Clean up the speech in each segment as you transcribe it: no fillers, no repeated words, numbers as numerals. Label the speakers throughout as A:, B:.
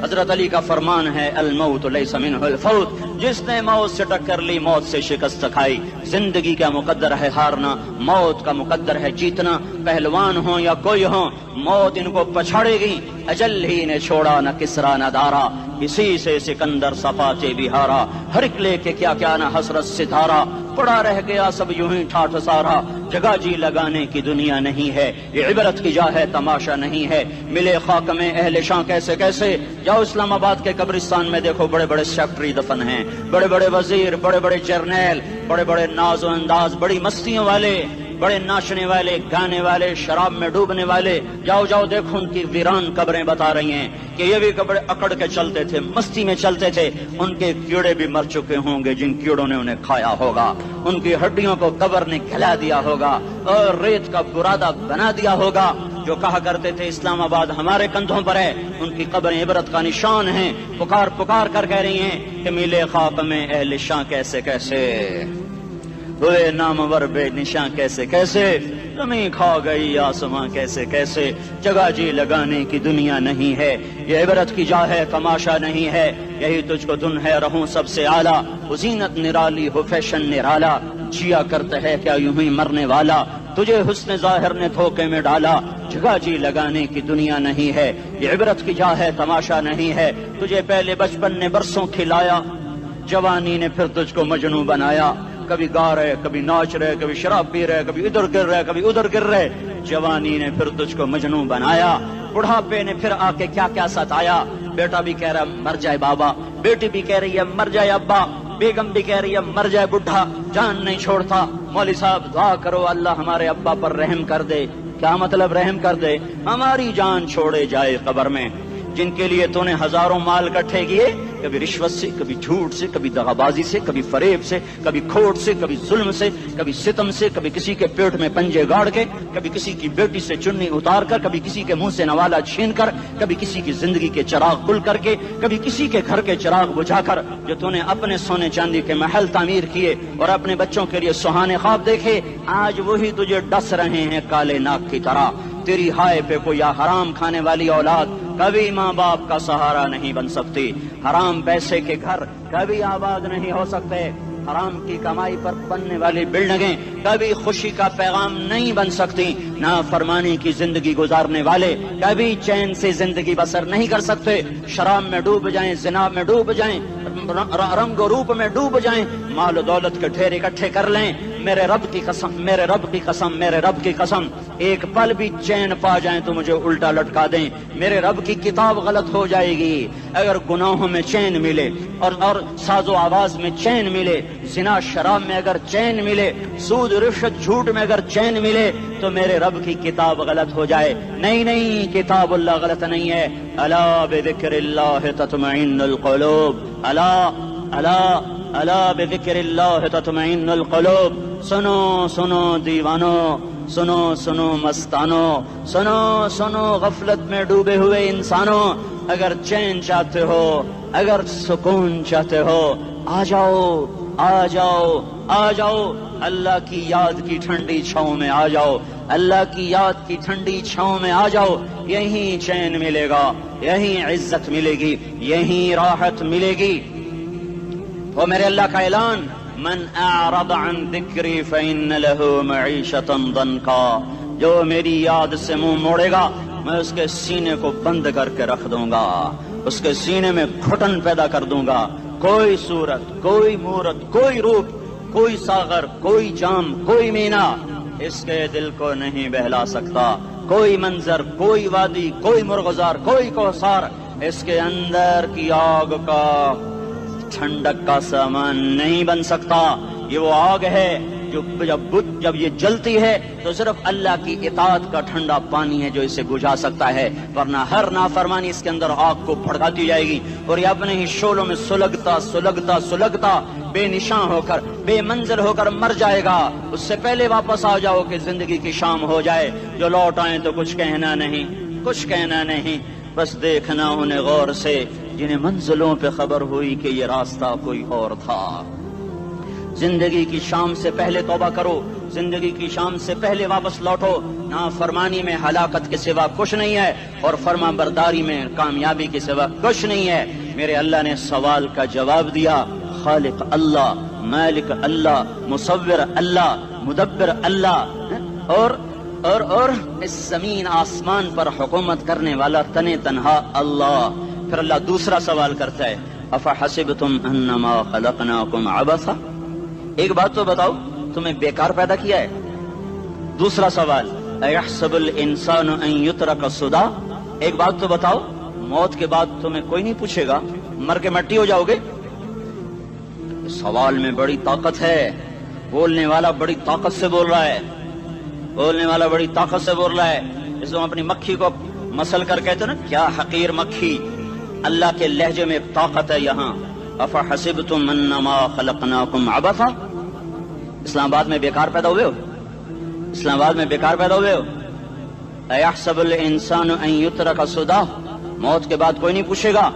A: حضرت علی کا فرمان ہے الموت لیس منہ الفوت، جس نے موت سے ٹکر لی موت سے شکست کھائی۔ زندگی کا مقدر ہے ہارنا، موت کا مقدر ہے جیتنا۔ پہلوان ہوں یا کوئی ہوں، موت ان کو پچھاڑے گی۔ اجل ہی نے چھوڑا نہ کسرا نہ دارا، اسی سے سکندر صفاتے بھی ہارا۔ ہر ایک لے کے کیا کیا نہ حسرت ستارہ، پڑا رہ گیا سب یوں ہی ٹھاٹھ سارا۔ جگہ جی لگانے کی دنیا نہیں ہے، یہ عبرت کی جا ہے تماشا نہیں ہے۔ ملے خاک میں اہل شاں کیسے کیسے، جاؤ اسلام آباد کے قبرستان میں دیکھو، بڑے بڑے سیکٹری دفن ہیں، بڑے بڑے وزیر، بڑے بڑے جرنیل، بڑے بڑے ناز و انداز، بڑی مستیوں والے، بڑے ناچنے والے، گانے والے، شراب میں ڈوبنے والے۔ جاؤ جاؤ دیکھو ان کی ویران قبریں بتا رہی ہیں کہ یہ بھی قبریں اکڑ کے چلتے تھے، مستی میں چلتے تھے۔ ان کے کیڑے بھی مر چکے ہوں گے جن کیڑوں نے انہیں کھایا ہوگا، ان کی ہڈیوں کو قبر نے کھلا دیا ہوگا اور ریت کا برادہ بنا دیا ہوگا۔ جو کہا کرتے تھے اسلام آباد ہمارے کندھوں پر ہے، ان کی قبریں عبرت کا نشان ہیں۔ پکار پکار کر کہہ رہی ہیں کہ ملے خاک میں اہل شاں کیسے کیسے، ہوئے نامور بے نشاں کیسے کیسے، زمین کھا گئی آسماں کیسے کیسے۔ جگہ جی لگانے کی دنیا نہیں ہے، یہ عبرت کی جا ہے تماشا نہیں ہے۔ یہی تجھ کو دن ہے رہوں سب سے اعلیٰ، وہ زینت نرالی ہو فیشن نرالا، جیا کرتا ہے کیا یوں ہی مرنے والا، تجھے حسن ظاہر نے دھوکے میں ڈالا۔ جگہ جی لگانے کی دنیا نہیں ہے، یہ عبرت کی جا ہے تماشا نہیں ہے۔ تجھے پہلے بچپن نے برسوں کھلایا، جوانی نے پھر تجھ کو مجنوں بنایا۔ کبھی گا رہے، کبھی ناچ رہے، کبھی شراب پی رہے، کبھی ادھر گر رہے، کبھی ادھر گر رہے۔ جوانی نے پھر تجھ کو مجنوں بنایا، بڑھاپے نے پھر آ کے کیا کیا ستایا۔ بیٹا بھی کہہ رہا مر جائے بابا، بیٹی بھی کہہ رہی ہے مر جائے ابا، بیگم بھی کہہ رہی ہے مر جائے بڈھا، جان نہیں چھوڑتا۔ مولوی صاحب دعا کرو اللہ ہمارے ابا پر رحم کر دے۔ کیا مطلب رحم کر دے؟ ہماری جان چھوڑے جائے قبر میں۔ جن کے لیے تو نے ہزاروں مال اکٹھے کیے، کبھی رشوت سے، کبھی جھوٹ سے، کبھی دغابازی سے، کبھی فریب سے، کبھی کھوٹ سے، کبھی ظلم سے، کبھی ستم سے، کبھی کسی کے پیٹ میں پنجے گاڑ کے، کبھی کسی کی بیٹی سے چنی اتار کر، کبھی کسی کے منہ سے نوالا چھین کر، کبھی کسی کی زندگی کے چراغ گل کر کے، کبھی کسی کے گھر کے چراغ بجھا کر۔ جو تو نے اپنے سونے چاندی کے محل تعمیر کیے اور اپنے بچوں کے لیے سہانے خواب دیکھے، آج وہی تجھے ڈس رہے ہیں کالے ناک کی طرح۔ تیری ہائے پہ کوئی حرام کھانے والی اولاد کبھی ماں باپ کا سہارا نہیں بن سکتی۔ حرام پیسے کے گھر کبھی آباد نہیں ہو سکتے۔ حرام کی کمائی پر بننے والی بلڈنگیں کبھی خوشی کا پیغام نہیں بن سکتی۔ نافرمانی کی زندگی گزارنے والے کبھی چین سے زندگی بسر نہیں کر سکتے۔ شراب میں ڈوب جائیں، زنا میں ڈوب جائیں، رنگ و روپ میں ڈوب جائیں، مال و دولت کے ڈھیر اکٹھے کر لیں، میرے رب کی قسم، میرے رب کی قسم، میرے رب کی قسم، ایک پل بھی چین پا جائیں تو مجھے الٹا لٹکا دیں۔ میرے رب کی کتاب غلط ہو جائے گی اگر گناہوں میں چین ملے اور ساز و آواز میں چین ملے، زنا شراب میں اگر چین ملے، سود رشوت جھوٹ میں اگر چین ملے تو میرے رب کی کتاب غلط ہو جائے۔ نہیں نہیں، کتاب اللہ غلط نہیں ہے۔ الا بذکر اللہ تطمئن القلوب، الا الا الا بذکر اللہ تطمئن القلوب۔ سنو سنو دیوانو، سنو سنو مستانو، سنو سنو غفلت میں ڈوبے ہوئے انسانوں، اگر چین چاہتے ہو، اگر سکون چاہتے ہو، آ جاؤ آ جاؤ آ جاؤ، اللہ کی یاد کی ٹھنڈی چھاؤں میں آ جاؤ، اللہ کی یاد کی ٹھنڈی چھاؤں میں آ جاؤ۔ یہیں چین ملے گا، یہیں عزت ملے گی، یہیں راحت ملے گی۔ وہ میرے اللہ کا اعلان، من اعرض عن ذکری فإن له معیشۃ ضنکا، جو میری یاد سے منہ موڑے گا میں اس کے سینے کو بند کر کے رکھ دوں گا، اس کے سینے میں گھٹن پیدا کر دوں گا۔ کوئی صورت، کوئی مورت، کوئی روپ، کوئی ساغر، کوئی جام، کوئی مینا اس کے دل کو نہیں بہلا سکتا۔ کوئی منظر، کوئی وادی، کوئی مرغزار، کوئی کوثر اس کے اندر کی آگ کا ٹھنڈک کا سامان نہیں بن سکتا۔ یہ وہ آگ ہے جو جب یہ جلتی ہے تو صرف اللہ کی اطاعت کا ٹھنڈا پانی ہے جو اسے بجھا سکتا ہے، ورنہ ہر نافرمانی اس کے اندر آگ کو بھڑکاتی جائے گی اور یہ اپنے ہی شعلوں میں سلگتا سلگتا سلگتا بے نشان ہو کر، بے منزل ہو کر مر جائے گا۔ اس سے پہلے واپس آ جاؤ کہ زندگی کی شام ہو جائے۔ جو لوٹ آئیں تو کچھ کہنا نہیں، کچھ کہنا نہیں، بس دیکھنا انہیں غور سے جنہیں منزلوں پہ خبر ہوئی کہ یہ راستہ کوئی اور تھا۔ زندگی کی شام سے پہلے توبہ کرو، زندگی کی شام سے پہلے واپس لوٹو۔ نافرمانی میں ہلاکت کے سوا کچھ نہیں ہے، اور فرما برداری میں کامیابی کے سوا کچھ نہیں ہے۔ میرے اللہ نے سوال کا جواب دیا، خالق اللہ، مالک اللہ، مصور اللہ، مدبر اللہ، اور اس زمین آسمان پر حکومت کرنے والا تنے تنہا اللہ۔ پھر اللہ دوسرا سوال کرتا ہے، افحسبتم انما خلقناکم عبثا، ایک بات تو بتاؤ، تمہیں بیکار پیدا کیا ہے؟ دوسرا سوال، ایحسب الانسان ان یترک سدی، ایک بات تو بتاؤ، موت کے بعد تمہیں کوئی نہیں پوچھے گا، مر کے مٹی ہو جاؤ گے؟ سوال میں بڑی طاقت ہے، بولنے والا بڑی طاقت سے بول رہا ہے، بولنے والا بڑی طاقت سے بول رہا ہے۔ اس کو اپنی مکھی کو مسل کر کہتے نا، کیا حقیر مکھی، اللہ کے لہجے میں ایک طاقت ہے یہاں۔ افحسبتم انما خلقناکم عبثا، اسلام آباد میں بیکار پیدا ہوئے ہو؟ اسلام آباد میں بیکار پیدا ہوئے ہو؟ ایحسب الانسان ان یترک سدی، موت کے بعد کوئی نہیں پوچھے گا،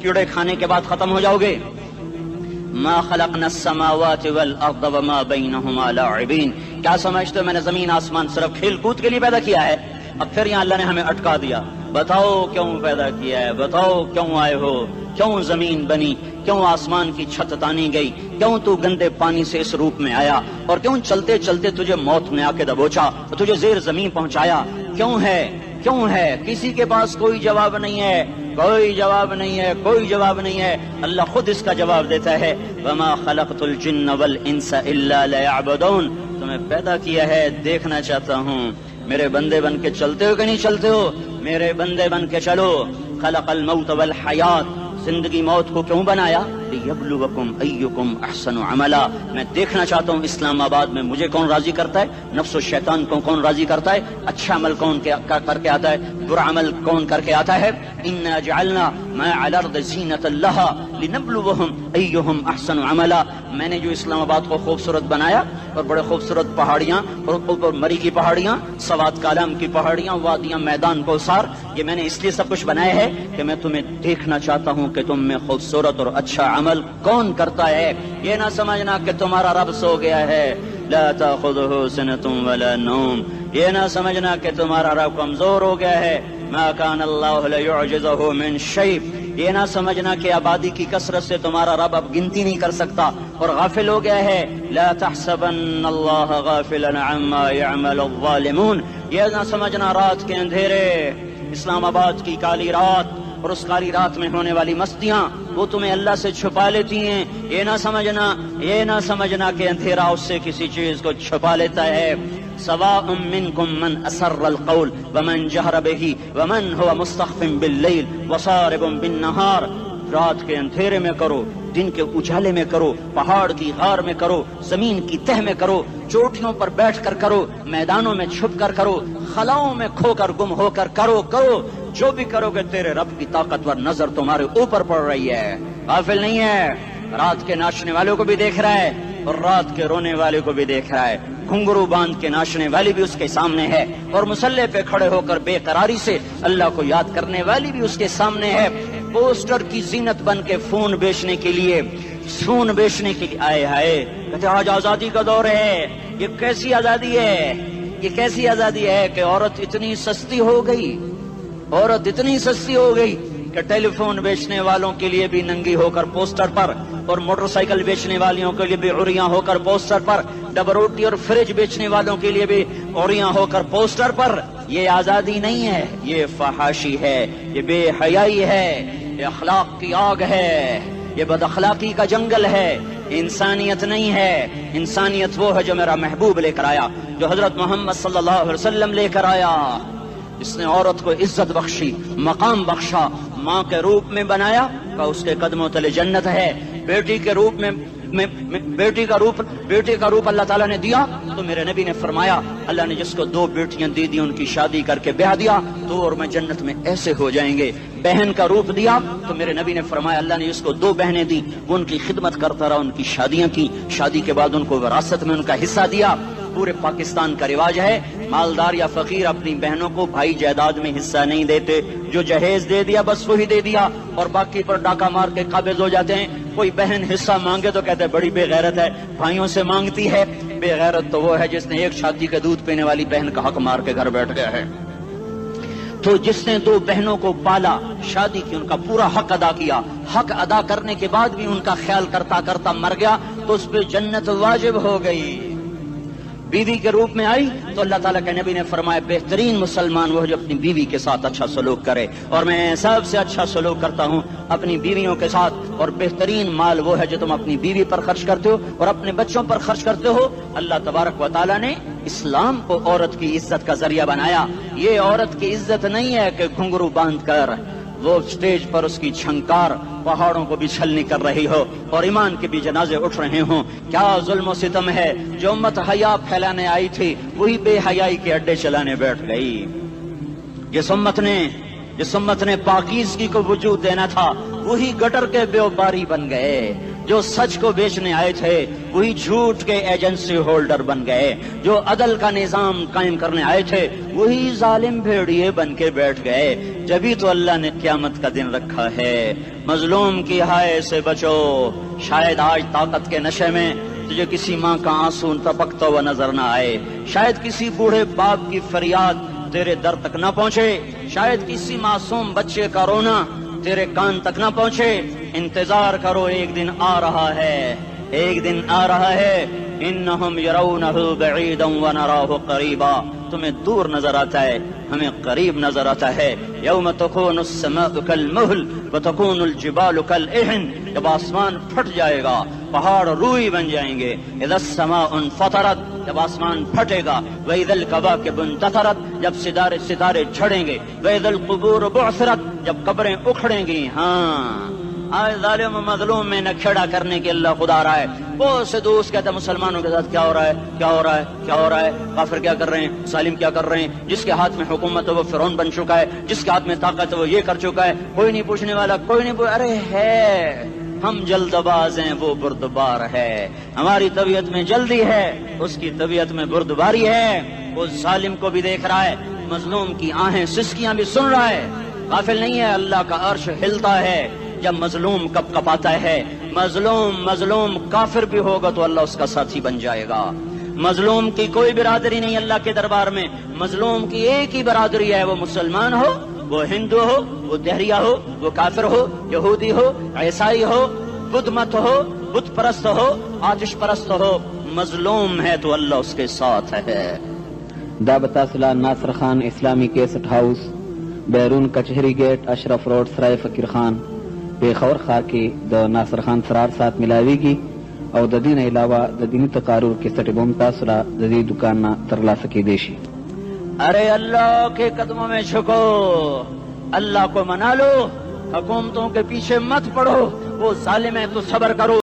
A: کیڑے کھانے کے بعد ختم ہو جاؤ گے۔ ما خلقنا السماوات والارض وما بینہما لاعبین، کیا سمجھتے ہو میں نے زمین آسمان صرف کھیل کود کے لیے پیدا کیا ہے؟ اب پھر یہاں اللہ نے ہمیں اٹکا دیا، بتاؤ کیوں پیدا کیا ہے، بتاؤ کیوں آئے ہو، کیوں زمین بنی، کیوں آسمان کی چھت تانی گئی، کیوں تو گندے پانی سے اس روپ میں آیا، اور کیوں چلتے چلتے تجھے موت نے آ کے دبوچا اور تجھے زیر زمین پہنچایا، کیوں ہے، کیوں ہے؟ کسی کے پاس کوئی جواب نہیں ہے، کوئی جواب نہیں ہے، کوئی جواب نہیں ہے، اللہ خود اس کا جواب دیتا ہے، وما خلقت الجن والانس الا لیعبدون، تمہیں پیدا کیا ہے دیکھنا چاہتا ہوں، میرے بندے بن کے چلتے ہو کہ نہیں چلتے ہو؟ میرے بندے بن کے چلو۔ خلق الموت والحیات، زندگی موت کو کیوں بنایا؟ لیبلوکم ایکم احسن عملا، میں دیکھنا چاہتا ہوں اسلام آباد میں مجھے کون راضی کرتا ہے، نفس و شیطان کو کون راضی کرتا ہے، اچھا عمل کون کر کے آتا ہے، برا عمل کون کر کے آتا ہے۔ انا جعلنا ما علی الارض زینۃ لہا لنبلوہم ایہم احسن عملا، میں نے جو اسلام آباد کو خوبصورت بنایا، اور بڑے خوبصورت پہاڑیاں، اور اوپر مری کی پہاڑیاں، سوات کالام کی پہاڑیاں، وادیاں، میدان کوثر، یہ میں نے اس لیے سب کچھ بنایا ہے کہ میں تمہیں دیکھنا چاہتا ہوں کہ تم میں خوبصورت اور اچھا عمل کون کرتا ہے۔ یہ نہ سمجھنا کہ تمہارا رب سو گیا ہے، لا تأخذہ سنۃ ولا نوم، یہ نہ سمجھنا کہ تمہارا رب کمزور ہو گیا ہے، ما کان اللہ لیعجزہ من شیء، یہ نہ سمجھنا کہ آبادی کی کثرت سے تمہارا رب اب گنتی نہیں کر سکتا اور غافل ہو گیا ہے، لا تحسبن اللہ غافلا عما يعمل الظالمون، یہ نہ سمجھنا رات کے اندھیرے، اسلام آباد کی کالی رات اور اس کالی رات میں ہونے والی مستیاں وہ تمہیں اللہ سے چھپا لیتی ہیں، یہ نہ سمجھنا کہ اندھیرا اس سے کسی چیز کو چھپا لیتا ہے۔ سواء منکم من اسر القول ومن جہر بہ ومن هو مستخف باللیل وصارب بالنہار، رات کے اندھیرے میں کرو، دن کے اجالے میں کرو، پہاڑ کی غار میں کرو، زمین کی تہ میں کرو، چوٹیوں پر بیٹھ کر کرو، میدانوں میں چھپ کر کرو، خلاؤں میں کھو کر گم ہو کر کرو، جو بھی کرو گے تیرے رب کی طاقتور نظر تمہارے اوپر پڑ رہی ہے، غافل نہیں ہے، رات کے ناچنے والوں کو بھی دیکھ رہا ہے اور رات کے رونے والے کو بھی دیکھ رہا ہے، گھنگرو باندھ کے ناچنے والی بھی اس کے سامنے ہے، اور مسلح پہ کھڑے ہو کر بے قراری سے اللہ کو یاد کرنے والی بھی اس کے سامنے ہے، پوسٹر کی زینت بن کے فون بیچنے کے لیے آئے ہائے، کہتے آج آزادی کا دور ہے، یہ کیسی آزادی ہے، یہ کیسی آزادی ہے کہ عورت اتنی سستی ہو گئی کہ ٹیلی فون بیچنے والوں کے لیے بھی ننگی ہو کر پوسٹر پر، اور موٹر سائیکل بیچنے والوں کے لیے بھی عریاں ہو کر پوسٹر پر، ڈبل روٹی اور فریج بیچنے والوں کے لیے بھی عریاں ہو کر پوسٹر پر۔ یہ آزادی نہیں ہے، یہ فحاشی ہے، یہ بے حیائی ہے، یہ اخلاق کی آگ ہے، یہ بد اخلاقی کا جنگل ہے، انسانیت نہیں ہے۔ انسانیت وہ ہے جو میرا محبوب لے کر آیا، جو حضرت محمد صلی اللہ علیہ وسلم لے کر آیا، اس نے عورت کو عزت بخشی، مقام بخشا، ماں کے روپ میں بنایا کہ اس کے قدموں تلے جنت ہے، بیٹی کے روپ میں بیٹی کا روپ اللہ تعالیٰ نے دیا تو میرے نبی نے فرمایا اللہ نے جس کو 2 بیٹیاں دی ان کی شادی کر کے بیاہ دیا تو اور میں جنت میں ایسے ہو جائیں گے۔ بہن کا روپ دیا تو میرے نبی نے فرمایا اللہ نے جس کو 2 بہنیں دی وہ ان کی خدمت کرتا رہا، ان کی شادیاں کی، شادی کے بعد ان کو وراثت میں ان کا حصہ دیا۔ پورے پاکستان کا رواج ہے مالدار یا فقیر اپنی بہنوں کو بھائی جائیداد میں حصہ نہیں دیتے، جو جہیز دے دیا بس وہی دے دیا اور باقی پر ڈاکہ مار کے قابض ہو جاتے ہیں۔ کوئی بہن حصہ مانگے تو کہتے ہیں بڑی بے غیرت ہے، بھائیوں سے مانگتی ہے۔ بے غیرت تو وہ ہے جس نے ایک شادی کے دودھ پینے والی بہن کا حق مار کے گھر بیٹھ گیا ہے۔ تو جس نے دو بہنوں کو پالا، شادی کی، ان کا پورا حق ادا کیا، حق ادا کرنے کے بعد بھی ان کا خیال کرتا کرتا مر گیا تو اس پہ جنت واجب ہو گئی۔ بیوی کے روپ میں آئی تو اللہ تعالیٰ کے نبی نے فرمایا بہترین مسلمان وہ جو اپنی بیوی کے ساتھ اچھا سلوک کرے، اور میں سب سے اچھا سلوک کرتا ہوں اپنی بیویوں کے ساتھ، اور بہترین مال وہ ہے جو تم اپنی بیوی پر خرچ کرتے ہو اور اپنے بچوں پر خرچ کرتے ہو۔ اللہ تبارک و تعالیٰ نے اسلام کو عورت کی عزت کا ذریعہ بنایا۔ یہ عورت کی عزت نہیں ہے کہ گھنگرو باندھ کر وہ اسٹیج پر اس کی چھنکار پہاڑوں کو بھی چھلنی کر رہی ہو اور ایمان کے بھی جنازے اٹھ رہے ہوں۔ کیا ظلم و ستم ہے، جو امت حیا پھیلانے آئی تھی وہی بے حیائی کے اڈے چلانے بیٹھ گئی۔ جس امت نے پاکیزگی کو وجود دینا تھا وہی گٹر کے بیوباری بن گئے۔ جو سچ کو بیچنے آئے تھے وہی جھوٹ کے ایجنسی ہولڈر بن گئے۔ جو عدل کا نظام قائم کرنے آئے تھے وہی ظالم بھیڑیے بن کے بیٹھ گئے۔ جبھی تو اللہ نے قیامت کا دن رکھا ہے۔ مظلوم کی ہائے سے بچو، شاید آج طاقت کے نشے میں تجھے کسی ماں کا آنسو ٹپکتا ہوا نظر نہ آئے، شاید کسی بوڑھے باپ کی فریاد تیرے در تک نہ پہنچے، شاید کسی معصوم بچے کا رونا تیرے کان تک نہ پہنچے۔ انتظار کرو، ایک دن آ رہا ہے، ایک دن آ رہا ہے۔ انہم یرونہ بعیدا ونراہ قریبا، تمہیں دور نظر آتا ہے، ہمیں قریب نظر آتا ہے۔ یوم تکون السماء کالمہل وتکون الجبال کالعہن، جب آسمان پھٹ جائے گا پہاڑ روئی بن جائیں گے۔ اذا السماء انفطرت، جب آسمان پھٹے گا۔ واذا الکواکب انتثرت، جب ستارے جھڑیں گے۔ واذا القبور بعثرت، جب قبریں اکھڑیں گی۔ ہاں آج ظالم و مظلوم میں نہ کھیڑا کرنے کے اللہ خدا رہا ہے۔ بہت سے دوست کہتے ہیں مسلمانوں کے ساتھ کیا ہو رہا ہے، کیا ہو رہا ہے، کیا ہو رہا ہے، کافر کیا کر رہے ہیں، ظالم کیا کر رہے ہیں، جس کے ہاتھ میں حکومت ہے وہ فرعون بن چکا ہے، جس کے ہاتھ میں طاقت ہے وہ یہ کر چکا ہے، کوئی نہیں پوچھنے والا، کوئی نہیں ارے ہے، ہم جلد باز ہیں وہ بردبار ہے۔ ہماری طبیعت میں جلدی ہے، اس کی طبیعت میں بردباری ہے۔ وہ ظالم کو بھی دیکھ رہا ہے، مظلوم کی آہیں سسکیاں بھی سن رہا ہے۔ غافل نہیں ہے، اللہ کا عرش ہلتا ہے جب مظلوم کپ کپاتا ہے۔ مظلوم کافر بھی ہوگا تو اللہ اس کا ساتھی بن جائے گا۔ مظلوم کی کوئی برادری نہیں اللہ کے دربار میں، مظلوم کی ایک ہی برادری ہے، وہ مسلمان ہو، وہ ہندو ہو، وہ دہریہ ہو، وہ کافر ہو، یہودی ہو، عیسائی ہو، بدھ مت ہو، بت پرست ہو، آتش پرست ہو، مظلوم ہے تو اللہ اس کے ساتھ ہے۔
B: دعوت اصلاح ناصر خان اسلامی کیسٹ ہاؤس، بیرون کچہری گیٹ، اشرف روڈ، سرائے فقیر خان، پیښور ښار کې د ناصر خان سرار سات ملاویږي او د دین علاوه د دینی تقارر کیسټ بم تاسو را د دې دکان نه ترلاسه کېدی شي۔
A: ارے اللہ کے قدموں میں جھکو، اللہ کو منا لو، حکومتوں کے پیچھے مت پڑو، وہ ظالم ہے تو صبر کرو۔